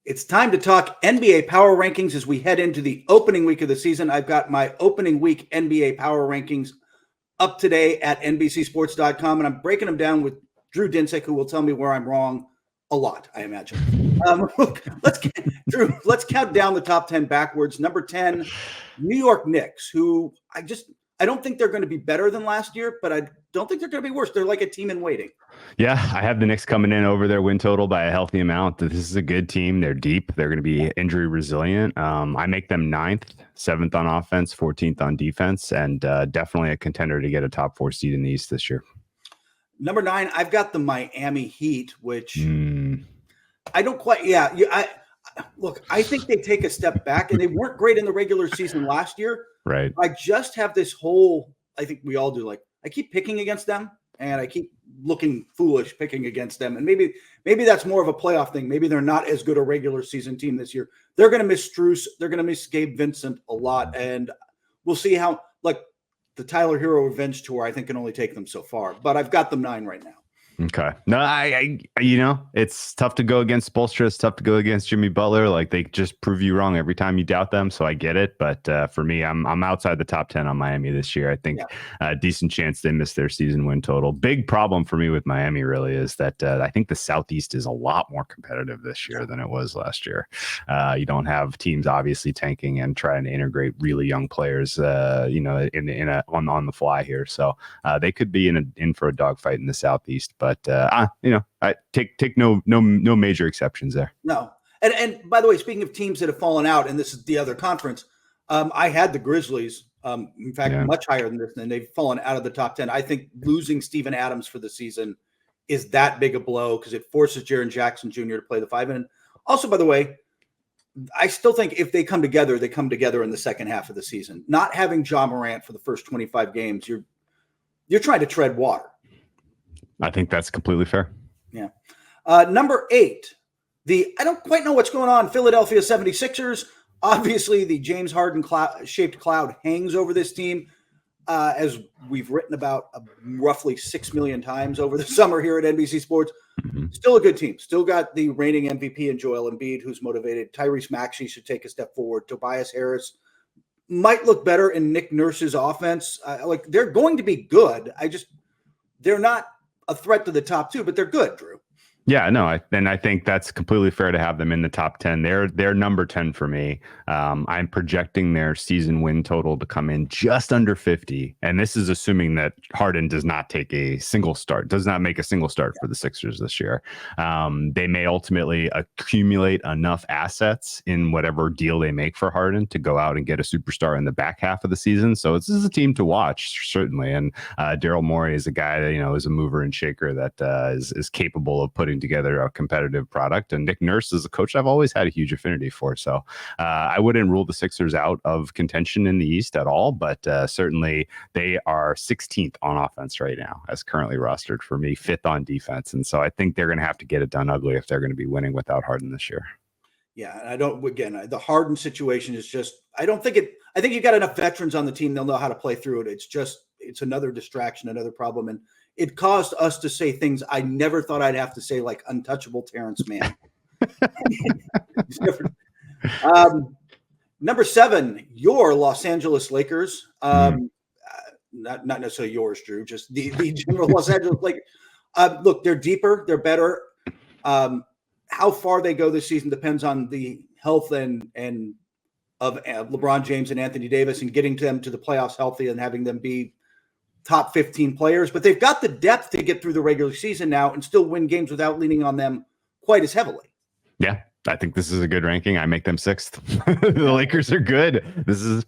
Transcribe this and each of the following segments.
It's time to talk NBA power rankings as we head into the opening week of the season. I've got my opening week NBA power rankings up today at NBCSports.com, and I'm breaking them down with Drew Dinsick, who will tell me where I'm wrong a lot, I imagine. Let's count down the top 10 backwards. Number 10, New York Knicks, who I don't think they're going to be better than last year, but I don't think they're going to be worse. They're like a team in waiting. Yeah, I have the Knicks coming in over their win total by a healthy amount. This is a good team. They're deep. They're going to be injury resilient. I make them 9th, 7th on offense, 14th on defense, and definitely a contender to get a top 4 seed in the East this year. Number 9, I've got the Miami Heat, which I don't quite. Yeah, I think they take a step back, and they weren't great in the regular season last year. Right. I just have this whole. I think we all do. Like, I keep picking against them, and I keep looking foolish picking against them. And maybe that's more of a playoff thing. Maybe they're not as good a regular season team this year. They're going to miss Strus. They're going to miss Gabe Vincent a lot, and we'll see how. Like the Tyler Hero Revenge Tour, I think can only take them so far. But I've got them 9 right now. Okay. No, I it's tough to go against Spoelstra. It's tough to go against Jimmy Butler. Like, they just prove you wrong every time you doubt them. So I get it. But for me, I'm outside the top 10 on Miami this year. I think decent chance they miss their season win total. Big problem for me with Miami really is that I think the Southeast is a lot more competitive this year than it was last year. You don't have teams obviously tanking and trying to integrate really young players, on the fly here. So they could be in for a dogfight in the Southeast. But I take no major exceptions there. No, and by the way, speaking of teams that have fallen out, and this is the other conference, I had the Grizzlies. In fact, much higher than this, and they've fallen out of the top 10. I think losing Steven Adams for the season is that big a blow because it forces Jaren Jackson Jr. to play the 5. And also, by the way, I still think if they come together in the second half of the season. Not having Ja Morant for the first 25 games, you're trying to tread water. I think that's completely fair. Yeah. Number 8, I don't quite know what's going on. Philadelphia 76ers. Obviously, the James Harden shaped cloud hangs over this team, as we've written about roughly 6 million times over the summer here at NBC Sports. Mm-hmm. Still a good team. Still got the reigning MVP in Joel Embiid, who's motivated. Tyrese Maxey should take a step forward. Tobias Harris might look better in Nick Nurse's offense. They're going to be good. They're not a threat to the top 2, but they're good, Drew. Yeah, no, I think that's completely fair to have them in the top 10. They're number 10 for me. I'm projecting their season win total to come in just under 50, and this is assuming that Harden does not make a single start for the Sixers this year. They may ultimately accumulate enough assets in whatever deal they make for Harden to go out and get a superstar in the back half of the season. So this is a team to watch, certainly. And Daryl Morey is a guy that is a mover and shaker that is capable of putting together a competitive product. And Nick Nurse is a coach I've always had a huge affinity for. So I wouldn't rule the Sixers out of contention in the East at all, but certainly they are 16th on offense right now as currently rostered for me, 5th on defense. And so I think they're going to have to get it done ugly if they're going to be winning without Harden this year. Yeah. And the Harden situation is just, I think you've got enough veterans on the team. They'll know how to play through it. It's another distraction, another problem. And it caused us to say things I never thought I'd have to say, like untouchable Terrence Mann. Number 7, your Los Angeles Lakers. Not necessarily yours, Drew, just the general Los Angeles Lakers. Look, they're deeper, they're better. How far they go this season depends on the health and of LeBron James and Anthony Davis, and getting them to the playoffs healthy and having them be top 15 players. But they've got the depth to get through the regular season now and still win games without leaning on them quite as heavily. Yeah, I think this is a good ranking. I make them 6th. The Lakers are good. This is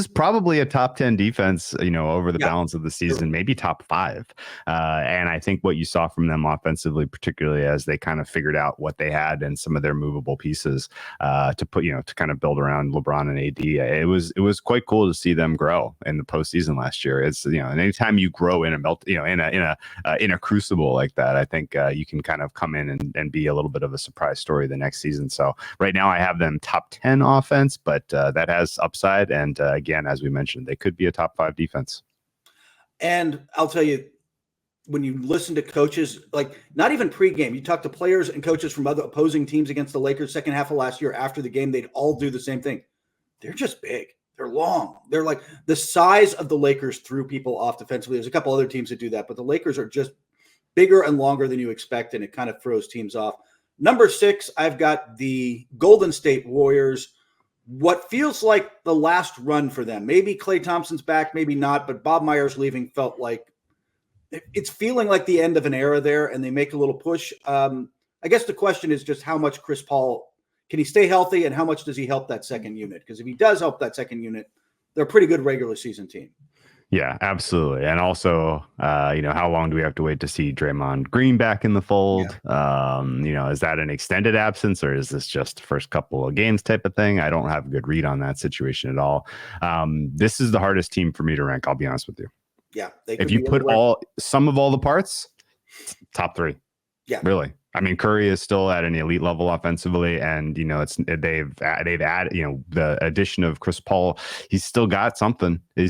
probably a top 10 defense, over the balance of the season, maybe top 5. And I think what you saw from them offensively, particularly as they kind of figured out what they had and some of their movable pieces to put, to kind of build around LeBron and AD. It was quite cool to see them grow in the postseason last year. It's, and anytime you grow in a crucible like that, I think you can kind of come in and be a little bit of a surprise story the next season. So right now I have them top 10 offense, but that has upside. And again, as we mentioned, they could be a top 5 defense. And I'll tell you, when you listen to coaches, like not even pregame, you talk to players and coaches from other opposing teams against the Lakers second half of last year after the game, they'd all do the same thing. They're just big. They're long. They're like the size of the Lakers threw people off defensively. There's a couple other teams that do that, but the Lakers are just bigger and longer than you expect, and it kind of throws teams off. Number 6, I've got the Golden State Warriors. What feels like the last run for them. Maybe Klay Thompson's back, maybe not, but Bob Myers leaving felt like it's feeling like the end of an era there, and they make a little push. I guess the question is just how much Chris Paul, can he stay healthy, and how much does he help that second unit? Because if he does help that second unit, they're a pretty good regular season team. Yeah, absolutely. And also, how long do we have to wait to see Draymond Green back in the fold? Yeah. Is that an extended absence, or is this just first couple of games type of thing? I don't have a good read on that situation at all. This is the hardest team for me to rank. I'll be honest with you. Yeah. If you put some of all the parts, top 3. Yeah. Really. I mean, Curry is still at an elite level offensively, and they've added the addition of Chris Paul. He's still got something. He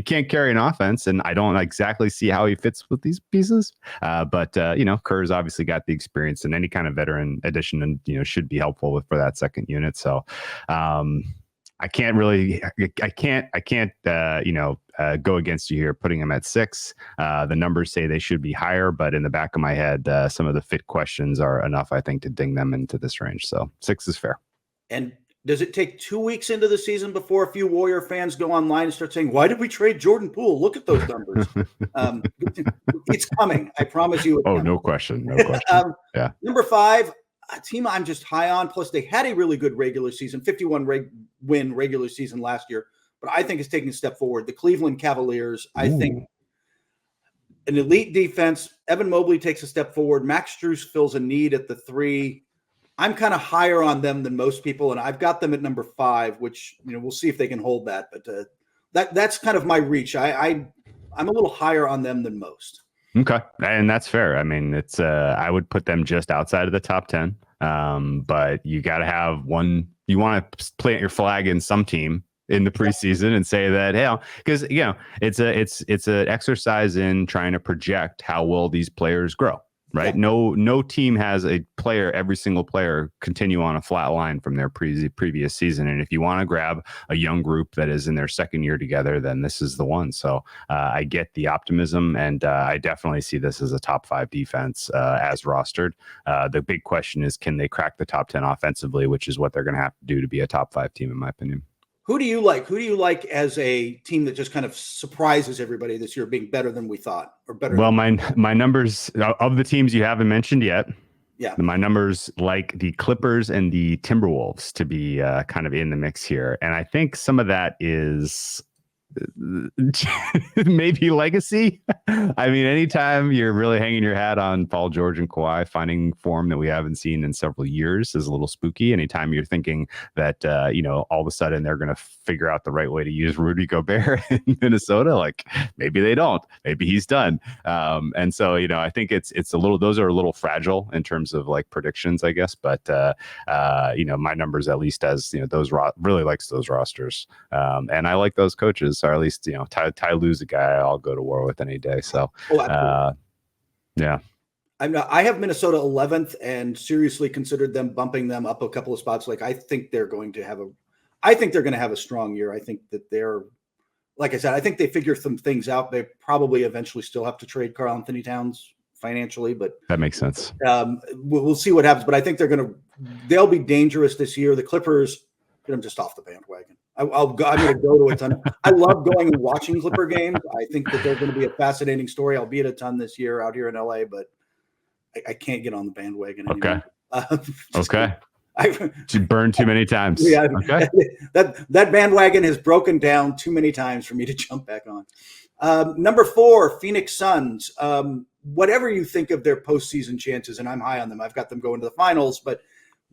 can't carry an offense, and I don't exactly see how he fits with these pieces. But Kerr's obviously got the experience, and any kind of veteran addition, and should be helpful for that second unit. So I can't go against you here, putting them at 6. The numbers say they should be higher, but in the back of my head, some of the fit questions are enough, I think, to ding them into this range. So 6 is fair. And does it take 2 weeks into the season before a few Warrior fans go online and start saying, why did we trade Jordan Poole? Look at those numbers. It's coming. I promise you. No question. Yeah. Number 5, a team I'm just high on. Plus, they had a really good regular season, 51-win regular season last year. But I think it's taking a step forward. The Cleveland Cavaliers, I think an elite defense. Evan Mobley takes a step forward. Max Strus fills a need at the 3. I'm kind of higher on them than most people, and I've got them at number 5, which we'll see if they can hold that. But that's kind of my reach. I'm a little higher on them than most. Okay, and that's fair. I mean, it's I would put them just outside of the top 10. But you got to have one. You want to plant your flag in some team in the preseason and say that, hey, because it's an exercise in trying to project how well these players grow. Right. Yeah. No team has every single player continue on a flat line from their previous season. And if you want to grab a young group that is in their second year together, then this is the one. So I get the optimism, and I definitely see this as a top 5 defense as rostered. The big question is, can they crack the top 10 offensively, which is what they're going to have to do to be a top 5 team, in my opinion. Who do you like? Who do you like as a team that just kind of surprises everybody this year, being better than we thought, or better? Well, my numbers of the teams you haven't mentioned yet. Yeah, my numbers like the Clippers and the Timberwolves to be kind of in the mix here, and I think some of that is maybe legacy. I mean, anytime you're really hanging your hat on Paul George and Kawhi finding form that we haven't seen in several years is a little spooky. Anytime you're thinking that all of a sudden they're going to figure out the right way to use Rudy Gobert in Minnesota, like maybe they don't, maybe he's done. And so I think it's a little, those are a little fragile in terms of like predictions, I guess. But my numbers, at least as those really likes those rosters, and I like those coaches. Or at least, Ty Lue's a guy I'll go to war with any day. So, yeah. I have Minnesota 11th and seriously considered bumping them up a couple of spots. Like, I think they're going to have a strong year. I think that they're, like I said, I think they figure some things out. They probably eventually still have to trade Karl Anthony Towns financially, but that makes sense. We'll see what happens, but I think they'll be dangerous this year. The Clippers, get them just off the bandwagon. I'm going to go to a ton. I love going and watching Clipper games. I think that they're going to be a fascinating story. I'll be at a ton this year out here in LA, but I can't get on the bandwagon anymore. Okay. You burned too many times. Yeah. Okay. That bandwagon has broken down too many times for me to jump back on. Number 4, Phoenix Suns. Whatever you think of their postseason chances, and I'm high on them. I've got them going to the finals, but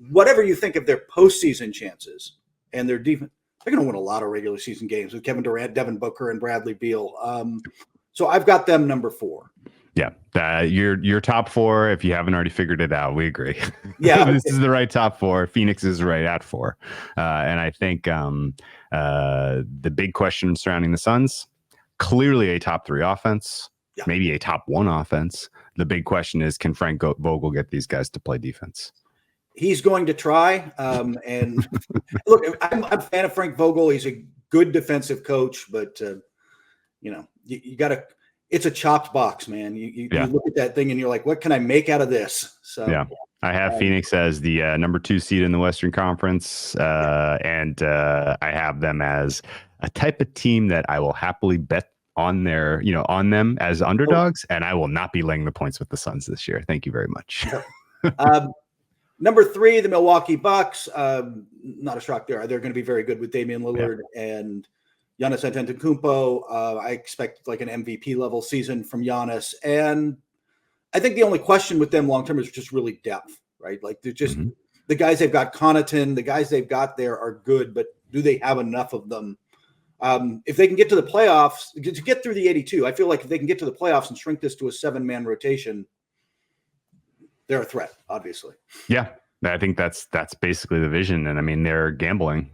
whatever you think of their postseason chances and their defense, they're going to win a lot of regular season games with Kevin Durant, Devin Booker, and Bradley Beal. So I've got them number 4. Yeah, your top 4. If you haven't already figured it out, we agree. Yeah, this is the right top 4. Phoenix is right at 4, and I think the big question surrounding the Suns, clearly a top 3 offense. maybe a top 1 offense. The big question is, can Frank Vogel get these guys to play defense? He's going to try. And look, I'm a fan of Frank Vogel. He's a good defensive coach, but you got to. It's a chopped box, man. You look at that thing and you're like, what can I make out of this? So yeah. I have Phoenix as the number 2 seed in the Western Conference, and I have them as a type of team that I will happily bet on them as underdogs, and I will not be laying the points with the Suns this year. Thank you very much. Number 3, the Milwaukee Bucks. Not a shock there. They're going to be very good with Damian Lillard and Giannis Antetokounmpo. I expect like an MVP level season from Giannis, and I think the only question with them long term is just really depth, right? Like they're just the guys they've got. Connaughton, the guys they've got there are good, but do they have enough of them? If they can get to the playoffs, to get through the 82, I feel like if they can get to the playoffs and shrink this to a 7-man rotation, they're a threat, obviously. Yeah, I think that's basically the vision. And I mean, they're gambling.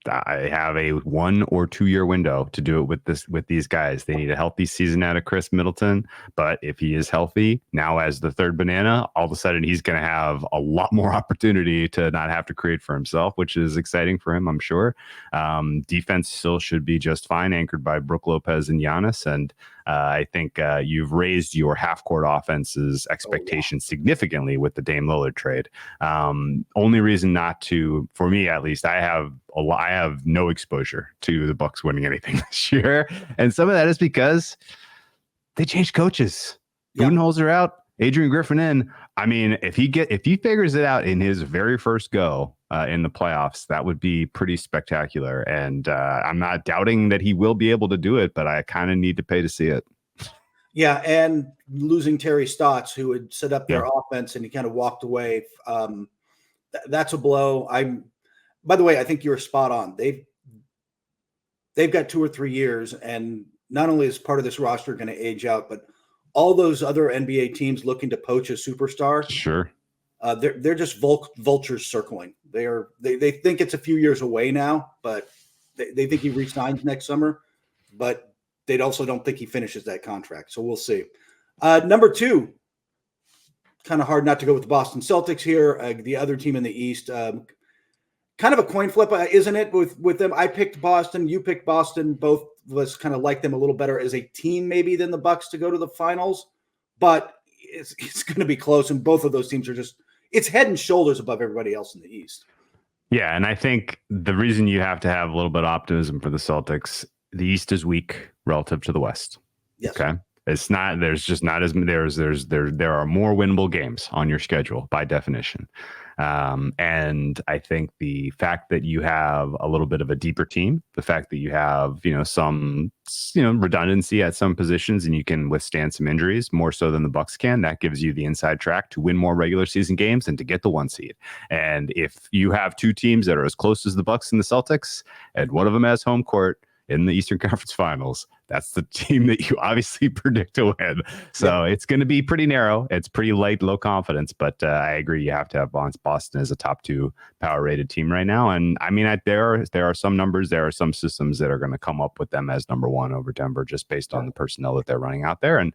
I have a 1 or 2 year window to do it with these guys. They need a healthy season out of Chris Middleton, but if he is healthy now as the third banana, all of a sudden he's going to have a lot more opportunity to not have to create for himself, which is exciting for him, I'm sure. Defense still should be just fine, anchored by Brook Lopez and Giannis. And I think you've raised your half-court offense's expectations significantly with the Dame Lillard trade. Only reason not to, for me at least, I have no exposure to the Bucks winning anything this year, and some of that is because they changed coaches. Budenholzer out, Adrian Griffin in. I mean, if he figures it out in his very first go in the playoffs, that would be pretty spectacular. And I'm not doubting that he will be able to do it, but I kind of need to pay to see it. Yeah, and losing Terry Stotts, who had set up their offense, and he kind of walked away. That's a blow. By the way, I think you're spot on. They've got 2 or 3 years, and not only is part of this roster going to age out, but all those other NBA teams looking to poach a superstar. Sure. They're just vultures circling. They think it's a few years away now, but they think he resigns next summer, but they also don't think he finishes that contract. So we'll see. Number 2, kind of hard not to go with the Boston Celtics here. The other team in the East, kind of a coin flip, isn't it? With them, I picked Boston. You picked Boston. Both of us kind of like them a little better as a team, maybe, than the Bucks to go to the finals. But it's going to be close, and both of those teams are it's head and shoulders above everybody else in the East. Yeah, and I think the reason you have to have a little bit of optimism for the Celtics, the East is weak relative to the West. Yes. Okay. It's not. There's just not as many. There are more winnable games on your schedule by definition, and I think the fact that you have a little bit of a deeper team, the fact that you have some redundancy at some positions, and you can withstand some injuries more so than the Bucks can, that gives you the inside track to win more regular season games and to get the 1 seed. And if you have 2 teams that are as close as the Bucks and the Celtics, and one of them has home court in the Eastern Conference Finals, that's the team that you obviously predict to win. So it's going to be pretty narrow. It's pretty light, low confidence, but I agree. You have to have Boston as a top 2 power rated team right now. And I mean, there are some numbers, there are some systems that are going to come up with them as number 1 over Denver, just based on the personnel that they're running out there. And,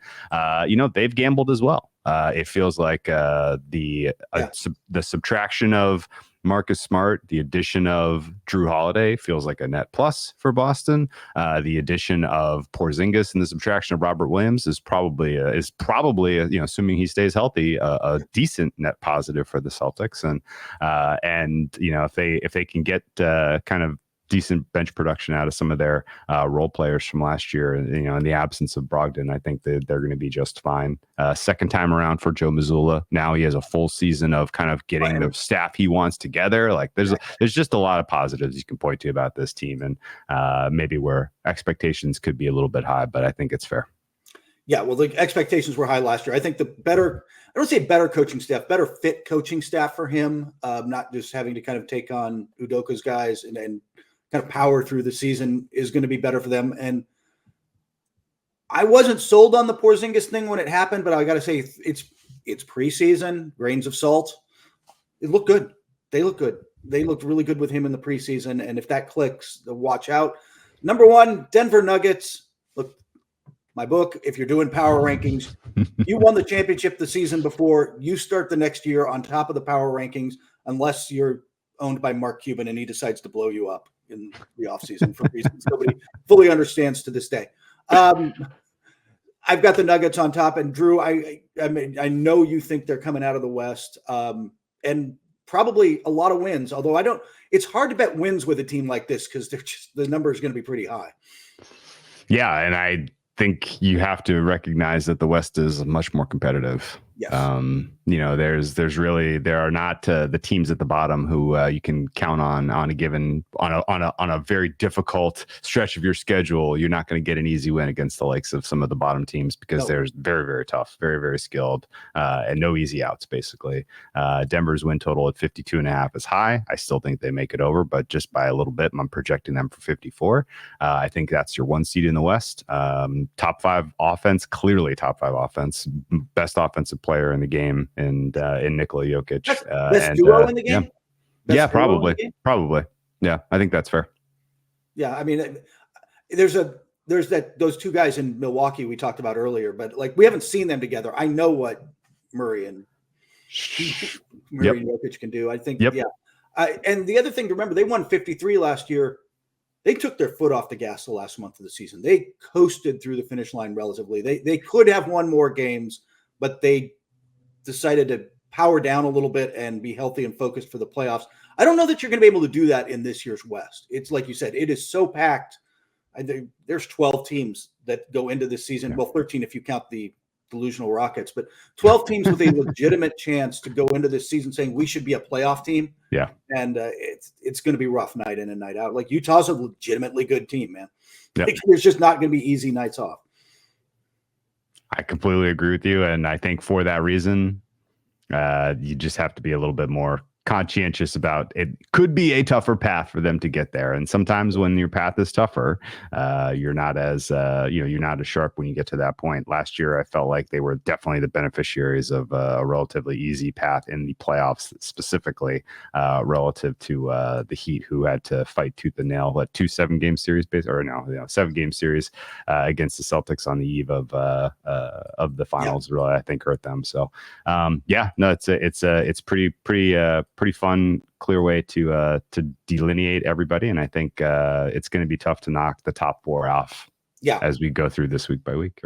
they've gambled as well. It feels like the subtraction of Marcus Smart, the addition of Drew Holiday feels like a net plus for Boston. The addition of Porzingis and the subtraction of Robert Williams is probably assuming he stays healthy, a decent net positive for the Celtics. And if they can get kind of decent bench production out of some of their role players from last year, in the absence of Brogdon, I think that they're going to be just fine. Second time around for Joe Mazzulla. Now he has a full season of kind of getting the staff he wants together. Like there's just a lot of positives you can point to about this team, and maybe where expectations could be a little bit high, but I think it's fair. Yeah, well, the expectations were high last year. I think I don't say better coaching staff, better fit coaching staff for him, not just having to kind of take on Udoka's guys and kind of power through the season is going to be better for them. And I wasn't sold on the Porzingis thing when it happened, but I got to say it's preseason, grains of salt. It looked good. They look good. They looked really good with him in the preseason. And if that clicks, watch out. Number 1, Denver Nuggets. Look, my book. If you're doing power rankings, you won the championship the season before. You start the next year on top of the power rankings, unless you're owned by Mark Cuban and he decides to blow you up in the offseason for reasons nobody fully understands to this day. I've got the Nuggets on top, and Drew, I mean, I know you think they're coming out of the West, and probably a lot of wins. Although it's hard to bet wins with a team like this because the number is going to be pretty high. Yeah, and I think you have to recognize that the West is much more competitive. Yes. There are not the teams at the bottom who you can count on a given on a very difficult stretch of your schedule. You're not going to get an easy win against the likes of some of the bottom teams because they're very, very tough, very, very skilled, and no easy outs. Basically, Denver's win total at 52.5 is high. I still think they make it over, but just by a little bit. I'm projecting them for 54. I think that's your 1 seed in the West. Top 5 offense, clearly top 5 offense, best offensive player in the game, and in Nikola Jokic. Best duo in the game? Yeah, probably. Yeah, I think that's fair. Yeah, I mean, there's those two guys in Milwaukee we talked about earlier, but like we haven't seen them together. I know what Murray and Jokic can do. I think, and the other thing to remember, they won 53 last year. They took their foot off the gas the last month of the season. They coasted through the finish line relatively. They could have won more games, but they decided to power down a little bit and be healthy and focused for the playoffs. I don't know that you're going to be able to do that in this year's West. It's like you said, it is so packed. There's 12 teams that go into this season. Yeah. Well, 13 if you count the delusional Rockets, but 12 teams with a legitimate chance to go into this season saying we should be a playoff team. Yeah. And it's going to be rough night in and night out. Like Utah's a legitimately good team, man. Yep. Like, there's just not going to be easy nights off. I completely agree with you. And I think for that reason, you just have to be a little bit more conscientious about it. Could be a tougher path for them to get there. And sometimes when your path is tougher, you're not as, you're not as sharp when you get to that point. Last year, I felt like they were definitely the beneficiaries of a relatively easy path in the playoffs, specifically relative to the Heat, who had to fight tooth and nail, 2 7-game series, 7-game series against the Celtics on the eve of the finals. Really, I think hurt them. So, it's pretty fun, clear way to delineate everybody, and I think it's going to be tough to knock the top 4 off as we go through this week by week.